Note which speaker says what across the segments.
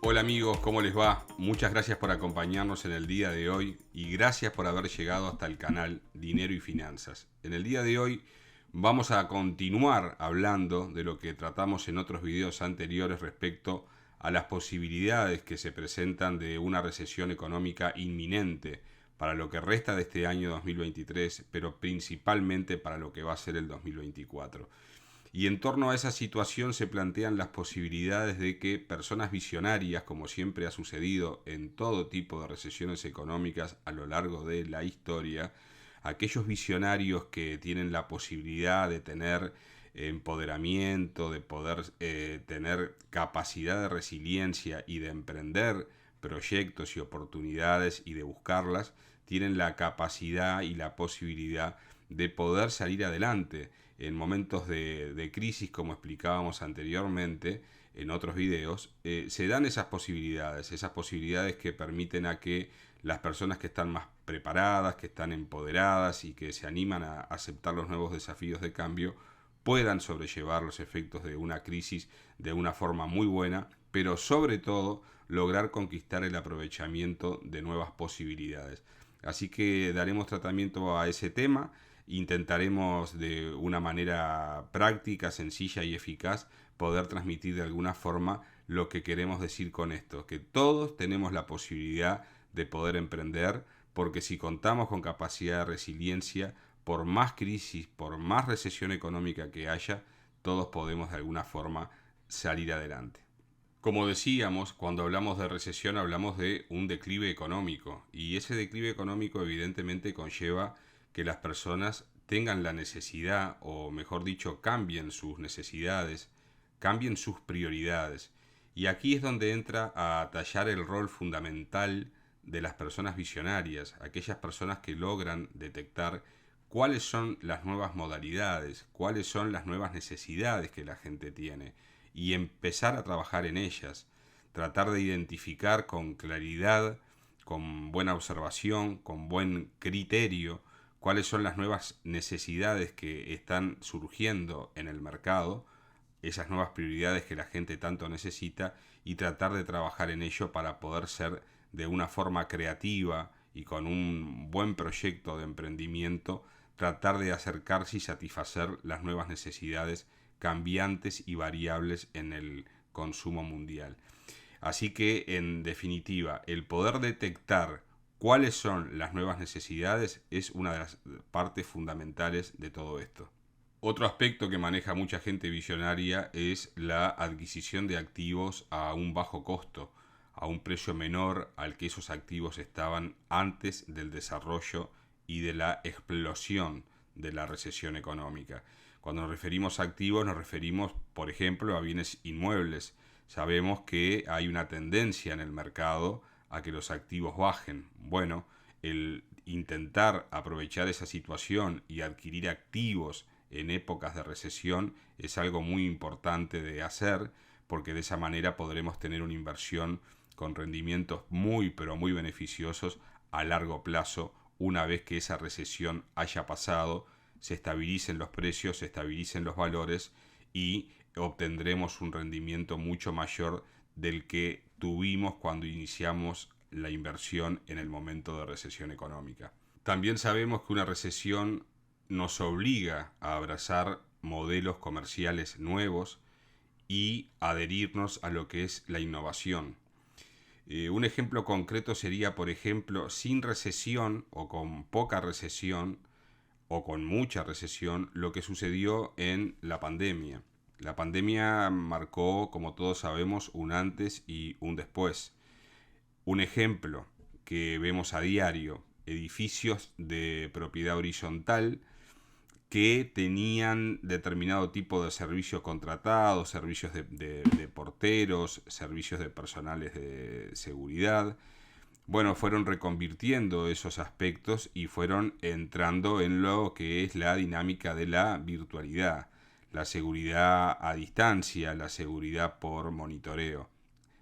Speaker 1: Hola amigos, ¿cómo les va? Muchas gracias por acompañarnos en el día de hoy y gracias por haber llegado hasta el canal Dinero y Finanzas. En el día de hoy vamos a continuar hablando de lo que tratamos en otros videos anteriores respecto a las posibilidades que se presentan de una recesión económica inminente para lo que resta de este año 2023, pero principalmente para lo que va a ser el 2024. Y en torno a esa situación se plantean las posibilidades de que personas visionarias, como siempre ha sucedido en todo tipo de recesiones económicas a lo largo de la historia, aquellos visionarios que tienen la posibilidad de tener empoderamiento, de poder tener capacidad de resiliencia y de emprender proyectos y oportunidades y de buscarlas, tienen la capacidad y la posibilidad de poder salir adelante en momentos de crisis, como explicábamos anteriormente en otros videos. Se dan esas posibilidades que permiten a que las personas que están más preparadas, que están empoderadas y que se animan a aceptar los nuevos desafíos de cambio, puedan sobrellevar los efectos de una crisis de una forma muy buena, pero sobre todo lograr conquistar el aprovechamiento de nuevas posibilidades. Así que daremos tratamiento a ese tema. Intentaremos de una manera práctica, sencilla y eficaz poder transmitir de alguna forma lo que queremos decir con esto, que todos tenemos la posibilidad de poder emprender, porque si contamos con capacidad de resiliencia, por más crisis, por más recesión económica que haya, todos podemos de alguna forma salir adelante. Como decíamos, cuando hablamos de recesión hablamos de un declive económico, y ese declive económico evidentemente conlleva que las personas tengan la necesidad, o mejor dicho, cambien sus necesidades, cambien sus prioridades. Y aquí es donde entra a tallar el rol fundamental de las personas visionarias, aquellas personas que logran detectar cuáles son las nuevas modalidades, cuáles son las nuevas necesidades que la gente tiene y empezar a trabajar en ellas, tratar de identificar con claridad, con buena observación, con buen criterio, cuáles son las nuevas necesidades que están surgiendo en el mercado, esas nuevas prioridades que la gente tanto necesita, y tratar de trabajar en ello para poder ser de una forma creativa y con un buen proyecto de emprendimiento, tratar de acercarse y satisfacer las nuevas necesidades cambiantes y variables en el consumo mundial. Así que, en definitiva, el poder detectar cuáles son las nuevas necesidades es una de las partes fundamentales de todo esto. Otro aspecto que maneja mucha gente visionaria es la adquisición de activos a un bajo costo, a un precio menor al que esos activos estaban antes del desarrollo y de la explosión de la recesión económica. Cuando nos referimos a activos nos referimos, por ejemplo, a bienes inmuebles. Sabemos que hay una tendencia en el mercado a que los activos bajen. Bueno, el intentar aprovechar esa situación y adquirir activos en épocas de recesión es algo muy importante de hacer, porque de esa manera podremos tener una inversión con rendimientos muy pero muy beneficiosos a largo plazo, una vez que esa recesión haya pasado, se estabilicen los precios, se estabilicen los valores y obtendremos un rendimiento mucho mayor del que tuvimos cuando iniciamos la inversión en el momento de recesión económica. También sabemos que una recesión nos obliga a abrazar modelos comerciales nuevos y adherirnos a lo que es la innovación. Un ejemplo concreto sería, por ejemplo, sin recesión o con poca recesión o con mucha recesión, lo que sucedió en la pandemia. La pandemia marcó, como todos sabemos, un antes y un después. Un ejemplo que vemos a diario: edificios de propiedad horizontal que tenían determinado tipo de servicios contratados, servicios de porteros, servicios de personales de seguridad. Bueno, fueron reconvirtiendo esos aspectos y fueron entrando en lo que es la dinámica de la virtualidad, la seguridad a distancia, la seguridad por monitoreo.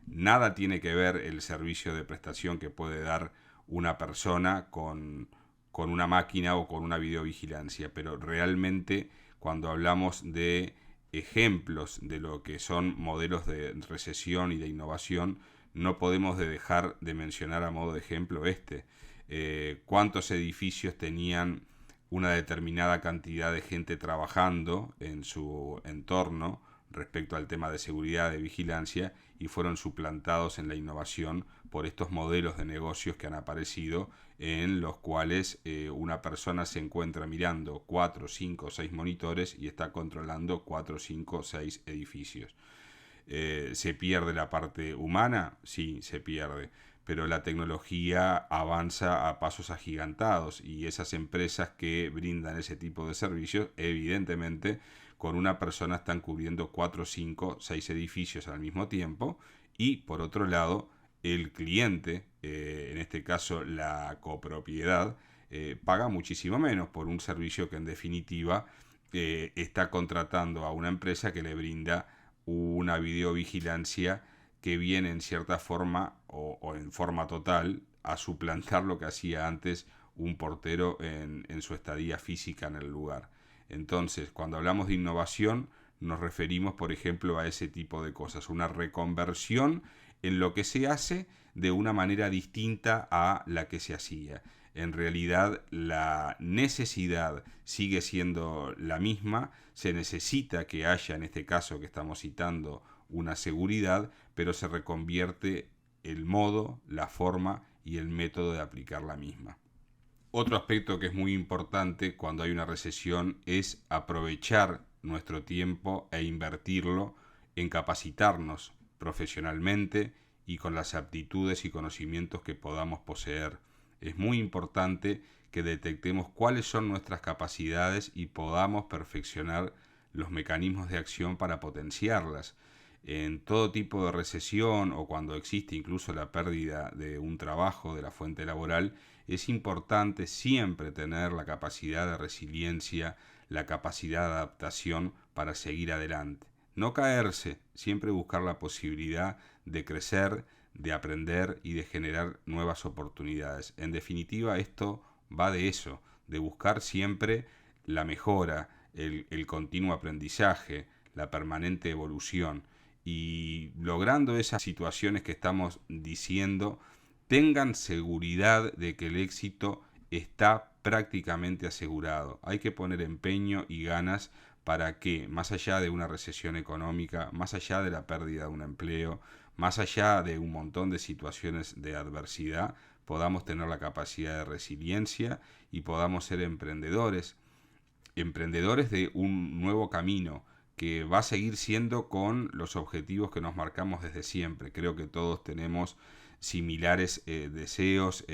Speaker 1: Nada tiene que ver el servicio de prestación que puede dar una persona con una máquina o con una videovigilancia, pero realmente cuando hablamos de ejemplos de lo que son modelos de recesión y de innovación, no podemos dejar de mencionar a modo de ejemplo cuántos edificios tenían una determinada cantidad de gente trabajando en su entorno respecto al tema de seguridad, de vigilancia, y fueron suplantados en la innovación por estos modelos de negocios que han aparecido, en los cuales una persona se encuentra mirando 4, 5, 6 monitores y está controlando 4, 5, 6 edificios. ¿Se pierde la parte humana? Sí, se pierde, pero la tecnología avanza a pasos agigantados y esas empresas que brindan ese tipo de servicios, evidentemente, con una persona están cubriendo 4, 5, 6 edificios al mismo tiempo, y por otro lado, el cliente, en este caso la copropiedad, paga muchísimo menos por un servicio que en definitiva está contratando a una empresa que le brinda una videovigilancia que viene en cierta forma o en forma total a suplantar lo que hacía antes un portero en su estadía física en el lugar. Entonces, cuando hablamos de innovación, nos referimos, por ejemplo, a ese tipo de cosas, una reconversión en lo que se hace de una manera distinta a la que se hacía. En realidad, la necesidad sigue siendo la misma, se necesita que haya, en este caso que estamos citando, una seguridad, pero se reconvierte el modo, la forma y el método de aplicar la misma. Otro aspecto que es muy importante cuando hay una recesión es aprovechar nuestro tiempo e invertirlo en capacitarnos profesionalmente y con las aptitudes y conocimientos que podamos poseer. Es muy importante que detectemos cuáles son nuestras capacidades y podamos perfeccionar los mecanismos de acción para potenciarlas. En todo tipo de recesión o cuando existe incluso la pérdida de un trabajo, de la fuente laboral, es importante siempre tener la capacidad de resiliencia, la capacidad de adaptación para seguir adelante. No caerse, siempre buscar la posibilidad de crecer, de aprender y de generar nuevas oportunidades. En definitiva, esto va de eso, de buscar siempre la mejora, el continuo aprendizaje, la permanente evolución. Y logrando esas situaciones que estamos diciendo, tengan seguridad de que el éxito está prácticamente asegurado. Hay que poner empeño y ganas para que, más allá de una recesión económica, más allá de la pérdida de un empleo, más allá de un montón de situaciones de adversidad, podamos tener la capacidad de resiliencia y podamos ser emprendedores de un nuevo camino que va a seguir siendo con los objetivos que nos marcamos desde siempre. Creo que todos tenemos similares deseos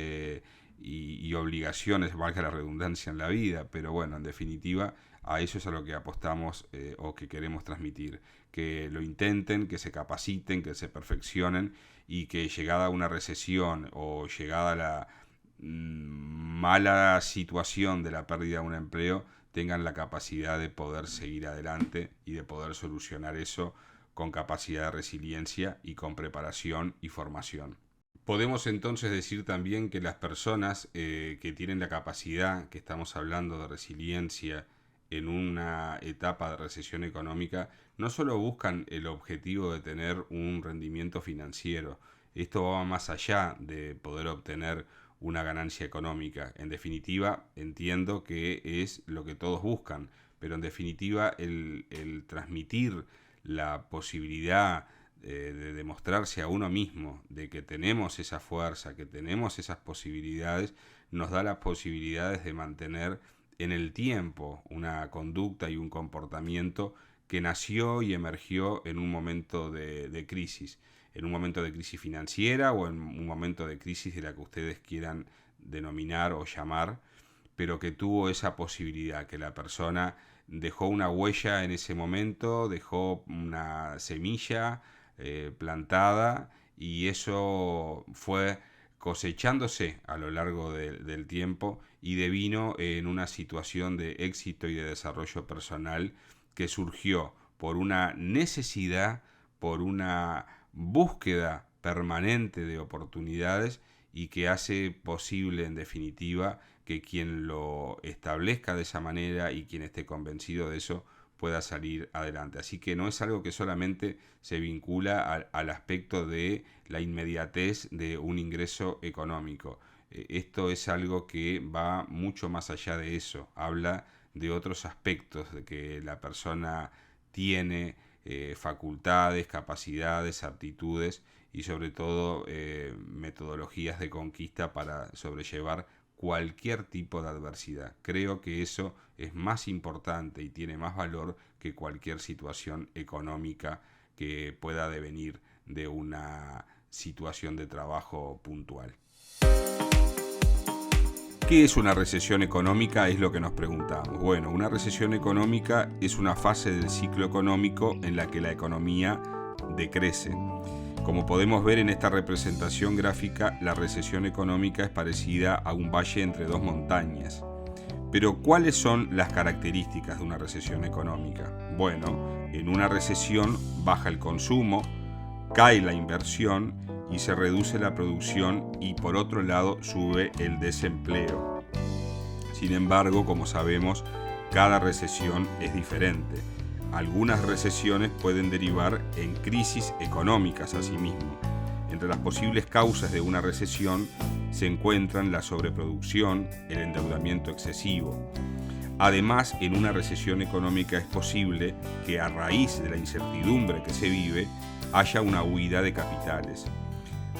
Speaker 1: y obligaciones, valga la redundancia, en la vida, pero bueno, en definitiva, a eso es a lo que apostamos o que queremos transmitir. Que lo intenten, que se capaciten, que se perfeccionen y que llegada una recesión o llegada la mala situación de la pérdida de un empleo, tengan la capacidad de poder seguir adelante y de poder solucionar eso con capacidad de resiliencia y con preparación y formación. Podemos entonces decir también que las personas que tienen la capacidad, que estamos hablando de resiliencia en una etapa de recesión económica, no solo buscan el objetivo de tener un rendimiento financiero, esto va más allá de poder obtener una ganancia económica. En definitiva, entiendo que es lo que todos buscan, pero en definitiva el transmitir la posibilidad de demostrarse a uno mismo de que tenemos esa fuerza, que tenemos esas posibilidades, nos da las posibilidades de mantener en el tiempo una conducta y un comportamiento que nació y emergió en un momento de crisis, en un momento de crisis financiera o en un momento de crisis de la que ustedes quieran denominar o llamar, pero que tuvo esa posibilidad, que la persona dejó una huella en ese momento, dejó una semilla plantada, y eso fue cosechándose a lo largo del tiempo y devino en una situación de éxito y de desarrollo personal que surgió por una necesidad, por una búsqueda permanente de oportunidades, y que hace posible en definitiva que quien lo establezca de esa manera y quien esté convencido de eso pueda salir adelante. Así que no es algo que solamente se vincula al aspecto de la inmediatez de un ingreso económico. Esto es algo que va mucho más allá de eso. Habla de otros aspectos, de que la persona tiene facultades, capacidades, aptitudes y sobre todo metodologías de conquista para sobrellevar cualquier tipo de adversidad. Creo que eso es más importante y tiene más valor que cualquier situación económica que pueda devenir de una situación de trabajo puntual. ¿Qué es una recesión económica? Es lo que nos preguntamos. Bueno, una recesión económica es una fase del ciclo económico en la que la economía decrece. Como podemos ver en esta representación gráfica, la recesión económica es parecida a un valle entre dos montañas. Pero, ¿cuáles son las características de una recesión económica? Bueno, en una recesión baja el consumo, cae la inversión y se reduce la producción y por otro lado sube el desempleo. Sin embargo, como sabemos, cada recesión es diferente. Algunas recesiones pueden derivar en crisis económicas asimismo. Entre las posibles causas de una recesión se encuentran la sobreproducción, el endeudamiento excesivo. Además, en una recesión económica es posible que a raíz de la incertidumbre que se vive haya una huida de capitales.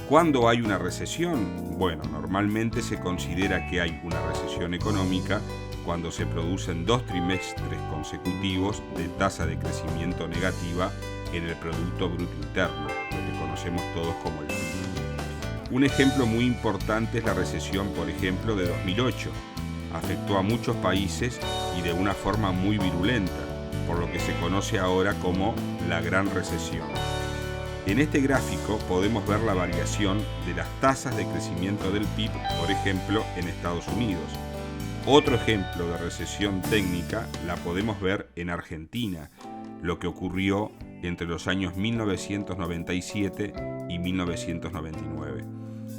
Speaker 1: ¿Cuándo hay una recesión? Bueno, normalmente se considera que hay una recesión económica cuando se producen 2 trimestres consecutivos de tasa de crecimiento negativa en el Producto Bruto Interno, lo que conocemos todos como el PIB. Un ejemplo muy importante es la recesión, por ejemplo, de 2008. Afectó a muchos países y de una forma muy virulenta, por lo que se conoce ahora como la Gran Recesión. En este gráfico podemos ver la variación de las tasas de crecimiento del PIB, por ejemplo, en Estados Unidos. Otro ejemplo de recesión técnica la podemos ver en Argentina, lo que ocurrió entre los años 1997 y 1999.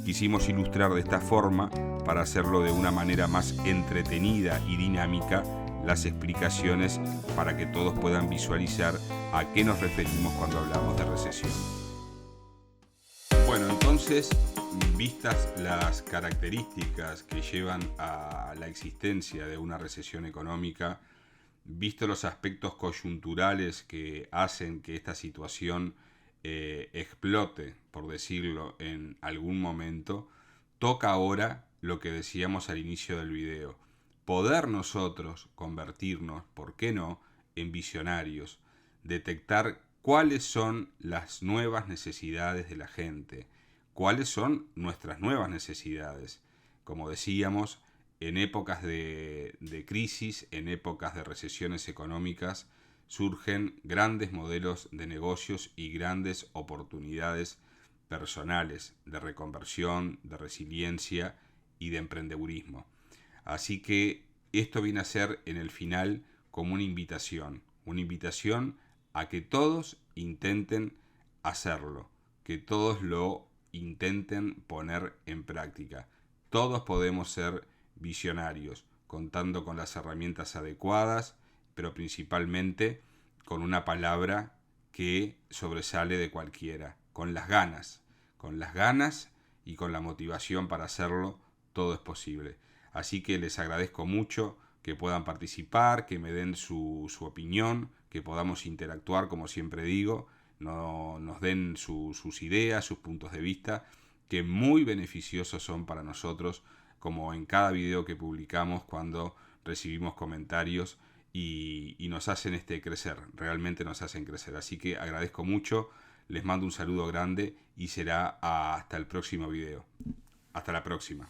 Speaker 1: Quisimos ilustrar de esta forma, para hacerlo de una manera más entretenida y dinámica, las explicaciones para que todos puedan visualizar a qué nos referimos cuando hablamos de recesión. Bueno, entonces, vistas las características que llevan a la existencia de una recesión económica, visto los aspectos coyunturales que hacen que esta situación explote, por decirlo, en algún momento, toca ahora lo que decíamos al inicio del video: poder nosotros convertirnos, ¿por qué no?, en visionarios, detectar cuáles son las nuevas necesidades de la gente, cuáles son nuestras nuevas necesidades. Como decíamos, en épocas de crisis, en épocas de recesiones económicas, surgen grandes modelos de negocios y grandes oportunidades personales de reconversión, de resiliencia y de emprendedurismo. Así que esto viene a ser en el final como una invitación a que todos intenten hacerlo, que todos lo intenten poner en práctica. Todos podemos ser visionarios, contando con las herramientas adecuadas, pero principalmente con una palabra que sobresale de cualquiera: con las ganas y con la motivación para hacerlo, todo es posible. Así que les agradezco mucho que puedan participar, que me den su opinión, que podamos interactuar, como siempre digo, nos den sus ideas, sus puntos de vista, que muy beneficiosos son para nosotros, como en cada video que publicamos, cuando recibimos comentarios y nos hacen crecer, realmente nos hacen crecer. Así que agradezco mucho, les mando un saludo grande y será hasta el próximo video. Hasta la próxima.